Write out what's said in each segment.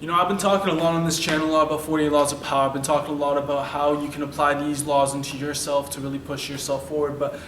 You know, I've been talking a lot on this channel, a lot about 48 laws of power. I've been talking a lot about how you can apply these laws into yourself to really push yourself forward. But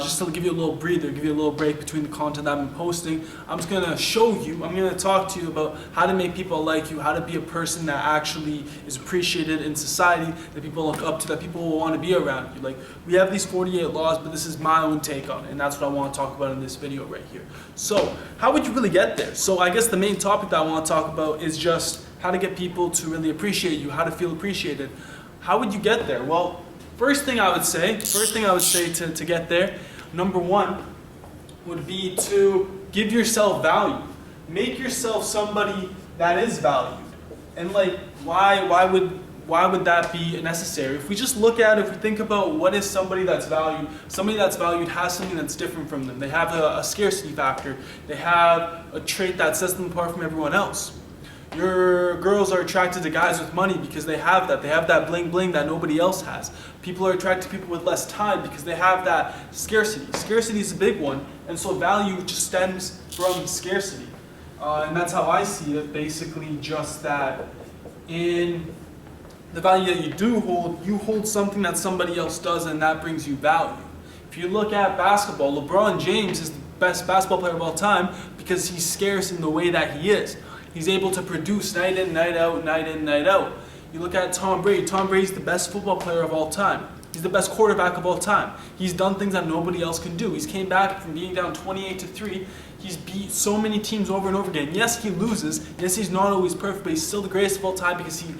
just to give you a little breather, give you a little break between the content that I've been posting, I'm just going to show you, I'm going to talk to you about how to make people like you, how to be a person that actually is appreciated in society, that people look up to, that people will want to be around you. Like, we have these 48 laws, but this is my own take on it, and that's what I want to talk about in this video right here. So, how would you really get there? So, I guess the main topic that I want to talk about is just how to get people to really appreciate you, how to feel appreciated. How would you get there? Well, first thing I would say to get there, number one, would be to give yourself value. Make yourself somebody that is valued. And like, why would that be necessary? If we just look at it, if we think about what is somebody that's valued has something that's different from them. They have a scarcity factor. They have a trait that sets them apart from everyone else. Your girls are attracted to guys with money because they have that. They have that bling bling that nobody else has. People are attracted to people with less time because they have that scarcity. Scarcity is a big one, and so value just stems from scarcity. And that's how I see it, basically just that in the value that you hold something that somebody else does, and that brings you value. If you look at basketball, LeBron James is the best basketball player of all time because he's scarce in the way that he is. He's able to produce night in, night out, night in, night out. You look at Tom Brady. Tom Brady's the best football player of all time. He's the best quarterback of all time. He's done things that nobody else can do. He's came back from being down 28-3. He's beat so many teams over and over again. Yes, he loses. Yes, he's not always perfect, but he's still the greatest of all time because he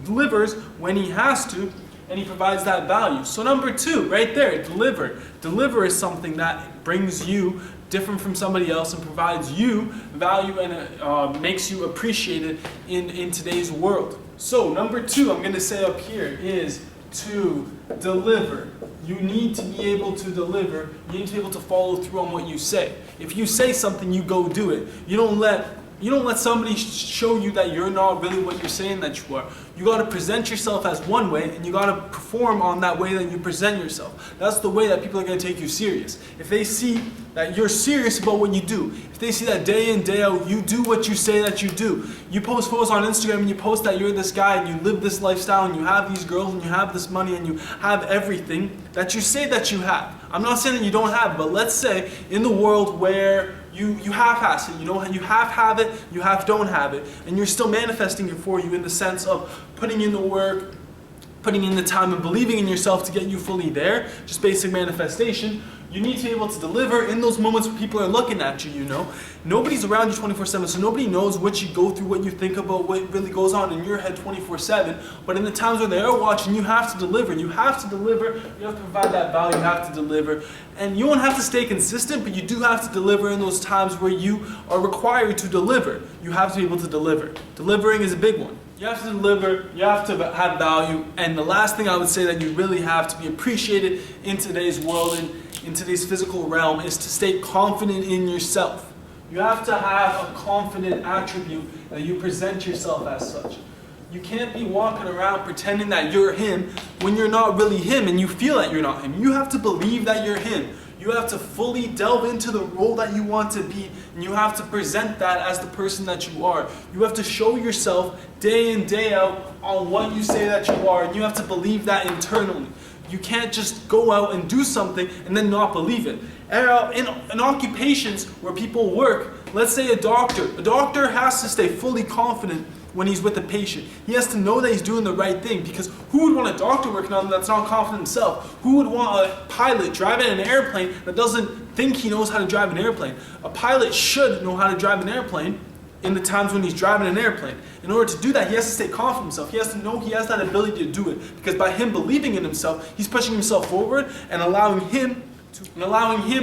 delivers when he has to, and he provides that value. So number two, right there, deliver. Deliver is something that brings you different from somebody else and provides you value and makes you appreciated in today's world. So number two, I'm going to say up here is to deliver. You need to be able to deliver. You need to be able to follow through on what you say. If you say something, you go do it. You don't let somebody show you that you're not really what you're saying that you are. You got to present yourself as one way, and you got to perform on that way that you present yourself. That's the way that people are going to take you serious. If they see that you're serious about what you do, if they see that day in, day out, you do what you say that you do. You post photos on Instagram and you post that you're this guy and you live this lifestyle and you have these girls and you have this money and you have everything that you say that you have. I'm not saying that you don't have it, but let's say in the world where you half-ass it, you half have it, you half don't have it, and you're still manifesting it for you in the sense of putting in the work, putting in the time, and believing in yourself to get you fully there, just basic manifestation. You need to be able to deliver in those moments where people are looking at you, Nobody's around you 24/7, so nobody knows what you go through, what you think about, what really goes on in your head 24/7. But in the times where they are watching, you have to deliver. You have to deliver. You have to provide that value. You have to deliver. And you don't have to stay consistent, but you do have to deliver in those times where you are required to deliver. You have to be able to deliver. Delivering is a big one. You have to deliver, you have to have value, and the last thing I would say that you really have to be appreciated in today's world and in today's physical realm is to stay confident in yourself. You have to have a confident attribute that you present yourself as such. You can't be walking around pretending that you're him when you're not really him and you feel that you're not him. You have to believe that you're him. You have to fully delve into the role that you want to be, and you have to present that as the person that you are. You have to show yourself day in, day out on what you say that you are, and you have to believe that internally. You can't just go out and do something and then not believe it. In occupations where people work, let's say a doctor has to stay fully confident when he's with a patient. He has to know that he's doing the right thing, because who would want a doctor working on him that's not confident himself? Who would want a pilot driving an airplane that doesn't think he knows how to drive an airplane? A pilot should know how to drive an airplane in the times when he's driving an airplane. In order to do that, he has to stay confident in himself. He has to know he has that ability to do it, because by him believing in himself, he's pushing himself forward and allowing him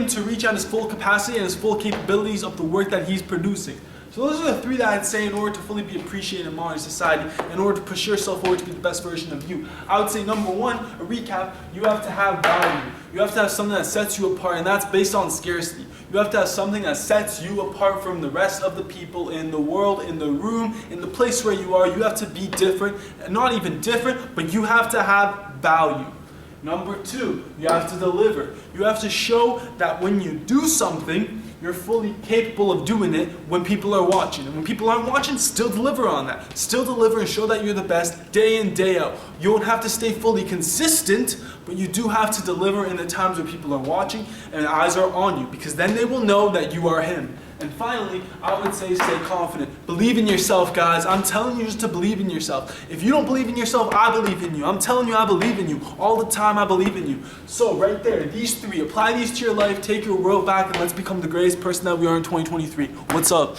to reach out his full capacity and his full capabilities of the work that he's producing. So those are the three that I'd say in order to fully be appreciated in modern society, in order to push yourself forward to be the best version of you. I would say number one, a recap, you have to have value. You have to have something that sets you apart, and that's based on scarcity. You have to have something that sets you apart from the rest of the people in the world, in the room, in the place where you are. You have to be different, not even different, but you have to have value. Number two, you have to deliver. You have to show that when you do something, You're fully capable of doing it when people are watching. And when people aren't watching, still deliver on that. Still deliver and show that you're the best day in, day out. You don't have to stay fully consistent, but you do have to deliver in the times where people are watching and eyes are on you, because then they will know that you are him. And finally, I would say stay confident. Believe in yourself, guys. I'm telling you just to believe in yourself. If you don't believe in yourself, I believe in you. I'm telling you I believe in you. All the time I believe in you. So right there, these three, apply these to your life, take your world back, and let's become the greatest person that we are in 2023. What's up?